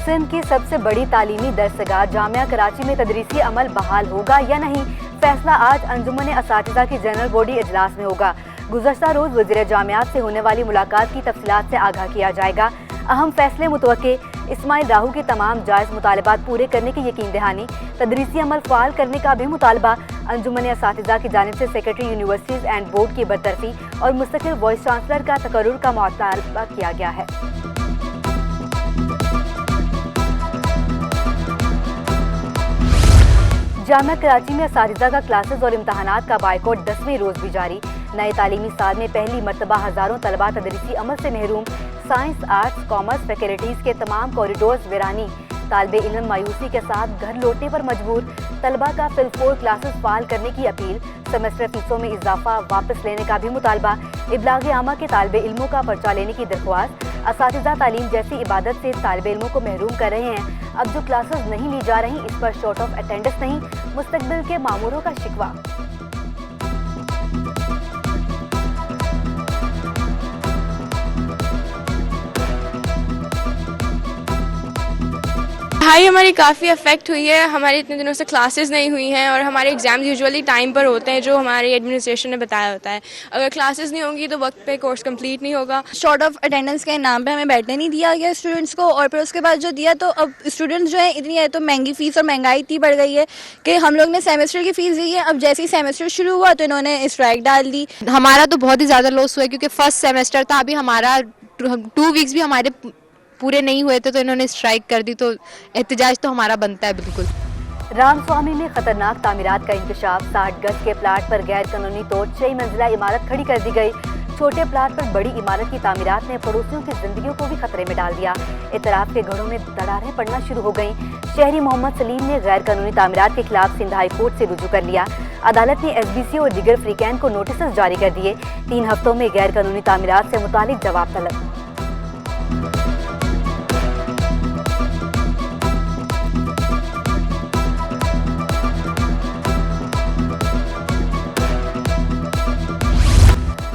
सिंध की सबसे बड़ी तालीमी दरसगाह जामिया कराची में तदरीसी अमल बहाल होगा या नहीं, फैसला आज अंजुमन असातिज़ा की जनरल बॉडी इजलास में होगा। गुज़श्ता रोज़ वज़ीर जामियात से होने वाली मुलाकात की तफसीलात से आगाह किया जाएगा। अहम फैसले मुतवक्के, इस्माइल राहू के तमाम जायज़ मुतालबात पूरे करने की यकीन दहानी, तदरीसी अमल फ़ाल करने का भी मुतालबा, अंजुमन असातिज़ा की जानिब से सेक्रेटरी यूनिवर्सिटीज़ एंड बोर्ड की बरतरफी और मुस्तकिल वाइस चांसलर का तकर्रुर का मुतालबा किया गया है। जामिया कराची में असातिज़ा का क्लासेस और इम्तहानात का बाइकॉट 10वें रोज़ भी जारी। नए तालीमी साल में पहली मरतबा हज़ारों तलबा तदरीसी अमल से महरूम, साइंस, आर्ट्स, कॉमर्स फैकल्टीज़ के तमाम कॉरिडोर्स वीरानी, तालिबे इल्म मायूसी के साथ घर लौटने पर मजबूर, तलबा का फिल-फोर क्लासेस फाल करने की अपील, सेमेस्टर फीसों में इजाफा वापस लेने का भी मुतालबा, इब्लाग आमा के तालिबे इल्मों का पर्चा लेने की दरख्वास्त। असातिज़ा तालीम जैसी इबादत से तालिबे इल्मों को महरूम कर रहे हैं। अब जो क्लासेस नहीं ली जा रही, इस पर शॉर्ट ऑफ अटेंडेंस नहीं, मुस्तकबिल के मामूरों का शिकवा। पढ़ाई हमारी काफ़ी अफेक्ट हुई है। हमारे इतने दिनों से क्लासेस नहीं हुई हैं और हमारे एग्ज़ाम्स यूजुअली टाइम पर होते हैं जो हमारी एडमिनिस्ट्रेशन ने बताया होता है। अगर क्लासेस नहीं होंगी तो वक्त पे कोर्स कंप्लीट नहीं होगा। शॉर्ट ऑफ अटेंडेंस के नाम पे हमें बैठने नहीं दिया गया स्टूडेंट्स को, और फिर उसके बाद जो दिया तो अब स्टूडेंट्स जो है इतनी है तो महंगी फ़ीस और महंगाई इतनी बढ़ गई है कि हम लोग ने सेमेस्टर की फ़ीस दी है। अब जैसे ही सेमेस्टर शुरू हुआ तो इन्होंने स्ट्राइक डाल दी। हमारा तो बहुत ही ज़्यादा लॉस हुआ क्योंकि फर्स्ट सेमेस्टर था, अभी हमारा 2 वीक्स भी हमारे पूरे नहीं हुए थे तो इन्होंने स्ट्राइक कर दी, तो एहतजाज तो हमारा बनता है बिल्कुल। रामस्वामी में खतरनाक तामीरात का इंकशाफ, 60 गज के प्लाट पर गैर कानूनी तौर 6 मंजिला इमारत खड़ी कर दी गई। छोटे प्लाट पर बड़ी इमारत की तामीरात ने पड़ोसियों की जिंदगियों को भी खतरे में डाल दिया। इतराफ के घरों में दरारें पड़ना शुरू हो गईं। शहरी मोहम्मद सलीम ने गैर कानूनी तामीरात के खिलाफ सिंध हाई कोर्ट से रुजू कर लिया। अदालत ने SBC और दीगर फ्रीकैन को नोटिस जारी कर दिए। 3 हफ्तों में गैर कानूनी तामीरात से मुतालिक जवाब तलब।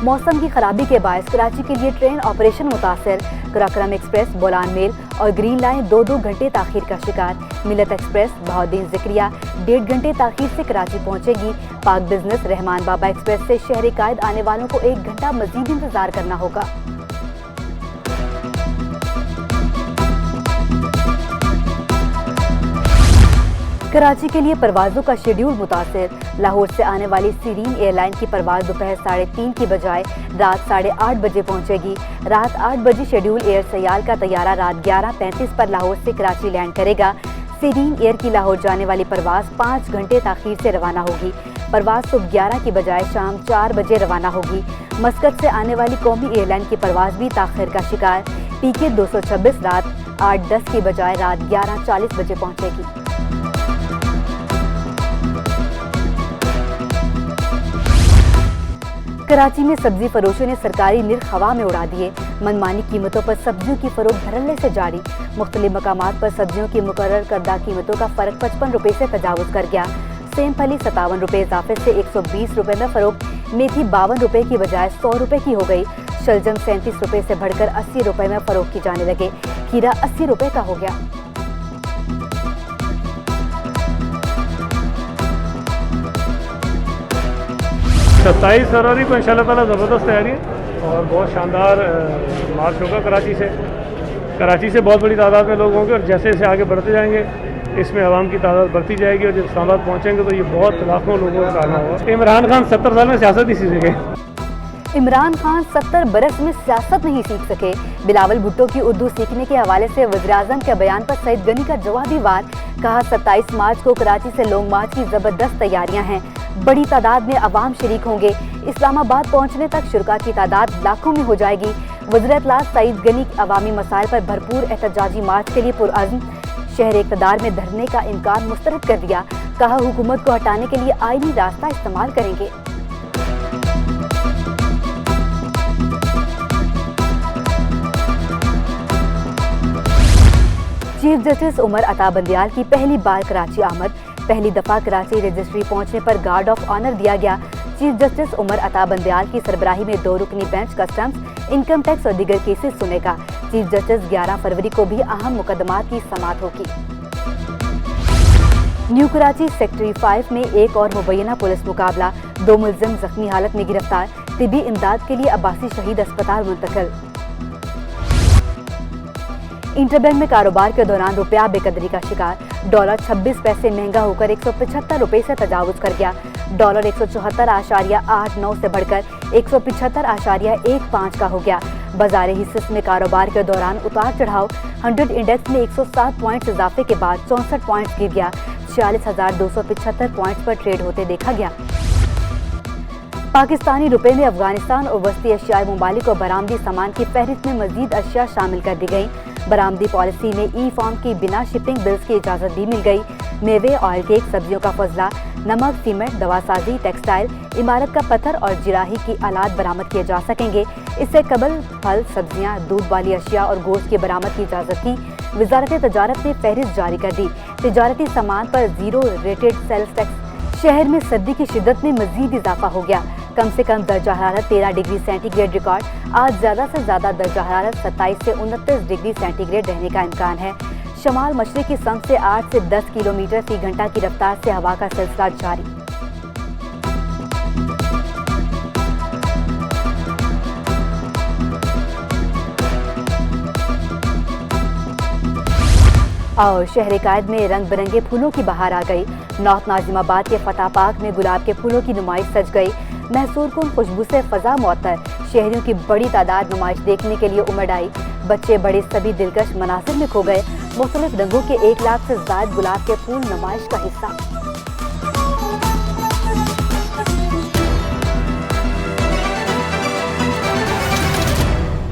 मौसम की खराबी के बायस कराची के लिए ट्रेन ऑपरेशन मुतासर। कराक्रम एक्सप्रेस, बोलान मेल और ग्रीन लाइन 2-2 घंटे ताखीर का शिकार। मिलत एक्सप्रेस बहाउद्दीन ज़िक्रिया 1.5 घंटे ताखीर से कराची पहुंचेगी। पाक बिजनेस रहमान बाबा एक्सप्रेस से शहर कायद आने वालों को 1 घंटा मजीद इंतजार करना होगा। कराची के लिए परवाज़ों का शेड्यूल मुतासिर। लाहौर से आने वाली सीरीन एयरलाइन की परवाज़ दोपहर 3:30 की बजाय रात 8:30 बजे पहुंचेगी। रात 8 बजे शेड्यूल एयर सयाल का तैयारा रात 11:35 पर लाहौर से कराची लैंड करेगा। सीरीन एयर की लाहौर जाने वाली परवाज़ 5 घंटे ताख़ीर से रवाना होगी। परवाज़ सुबह 11 की बजाय शाम 4 बजे रवाना होगी। मस्कत से आने वाली कौमी एयरलाइन की परवाज़ भी ताख़ीर का शिकार। PK 226 रात 8:10 की बजाय रात 11:40 बजे पहुंचेगी। कराची में सब्जी फरोशों ने सरकारी निर्ख हवा में उड़ा दिए। मनमानी कीमतों पर सब्जियों की फरोख्त धड़ल्ले से जारी। मुख्तलिफ मकामात पर सब्जियों की मुकर्रर करदा कीमतों का फ़र्क 55 रुपये से तजावुज़ कर गया। सेम फली 57 रुपये इजाफे से 120 रुपये में फ़रोख्त। मेथी 52 रुपये की बजाय 100 रुपये की हो गई। शलजम 37 रुपये से बढ़कर 80 रुपये में फ़रोख्त की जाने लगे। खीरा 80 रुपये का हो गया। 27 फरवरी को इंशाल्लाह ताला ज़बरदस्त तैयारी है और बहुत शानदार मार्च होगा कराची से। कराची से बहुत बड़ी तादाद में लोग होंगे और जैसे जैसे आगे बढ़ते जाएंगे इसमें आवाम की तादाद बढ़ती जाएगी और जब इस्लामाबाद पहुँचेंगे तो ये बहुत लाखों लोगों का आना होगा। इमरान खान 70 साल में सियासत ही सीख गए। इमरान खान 70 बरस में सियासत नहीं सीख सके। बिलावल भुट्टो की उर्दू सीखने के हवाले से वज़ीर-ए-आज़म के बयान पर सईद गनी का जवाबी वार। कहा 27 मार्च को कराची से लॉन्ग मार्च की ज़बरदस्त तैयारियां हैं। बड़ी तादाद में अवाम शरीक होंगे। इस्लामाबाद पहुंचने तक शुरका की तादाद लाखों में हो जाएगी। वज़ीर-ए-इत्तलात सईद गनी अवामी मसाइल पर भरपूर एहतजाजी मार्च के लिए पुरअज़्म। शहर इक़्तिदार में धरने का इम्कान मुस्तरद कर दिया। कहा हुकूमत को हटाने के लिए आईनी रास्ता इस्तेमाल करेंगे। चीफ जस्टिस उमर अता बंदियाल की पहली बार कराची आमद। पहली दफा कराची रजिस्ट्री पहुंचने पर गार्ड ऑफ ऑनर दिया गया। चीफ जस्टिस उमर अता बंदियाल की सरबराही में 2 रुकनी बेंच कस्टम्स, इनकम टैक्स और दीगर केसेस सुनेगा। चीफ जस्टिस 11 फरवरी को भी अहम मुकदमात की समाअत होगी। न्यू कराची सेक्टर 5 में एक और मुबैना पुलिस मुकाबला, 2 मुलजिम जख्मी हालत में गिरफ्तार, तिबी इमदाद के लिए अब्बासी शहीद अस्पताल मुंतकिल। इंटरबैंक में कारोबार के दौरान रुपया बेकदरी का शिकार, डॉलर 26 पैसे महंगा होकर 175 रुपये से तजावुज कर गया। डॉलर 174.89 से बढ़कर 175.15 का हो गया। बाजार हिस्से में कारोबार के दौरान उतार चढ़ाव, 100 इंडेक्स में 107 पॉइंट्स इजाफे के बाद 64 पॉइंट्स गिर गया। 46,275 पॉइंट्स पर ट्रेड होते देखा गया। पाकिस्तानी रुपए में अफगानिस्तान और वस्ती एशियाई ममालिक को बरामदी सामान की फहरिस्त में मजीद अशिया शामिल कर दी गई। बरामदी पॉलिसी में ई फॉर्म की बिना शिपिंग बिल्स की इजाज़त भी मिल गई। मेवे, ऑयल केक, सब्जियों का फजला, नमक, सीमेंट, दवासाजी, टेक्सटाइल, इमारत का पत्थर और जिराही की आलात बरामद किए जा सकेंगे। इससे कबल फल, सब्जियां, दूध वाली अशिया और गोश्त की बरामद की इजाज़त की। वजारत तजारत ने फहरिस्त जारी कर दी। तिजारती सामान पर 0 रेटेड सेल्स टैक्स। शहर में सर्दी की शिद्दत में मजीद इजाफा हो गया। कम से कम दर्जा हरारत 13 डिग्री सेंटीग्रेड रिकॉर्ड। आज ज़्यादा से ज़्यादा दर्जा हरारत 27 से 29 डिग्री सेंटीग्रेड रहने का इम्कान है। शमाल मशरिकी सम से 8 से 10 किलोमीटर फी घंटा की रफ्तार से हवा का सिलसिला जारी। और शहर कायद में रंग बिरंगे फूलों की बहार आ गई। नॉर्थ नाजिमाबाद के फतेह पार्क में गुलाब के फूलों की नुमाइश सज गई। महसूरकुन खुशबू से फजा मुअत्तर। शहरियों की बड़ी तादाद नुमाइश देखने के लिए उमड़ आई। बच्चे बड़े सभी दिलकश मनासिर में खो गए। मुख्तलिफ रंगों के 1 लाख से ज़ायद गुलाब के फूल नुमाइश का हिस्सा।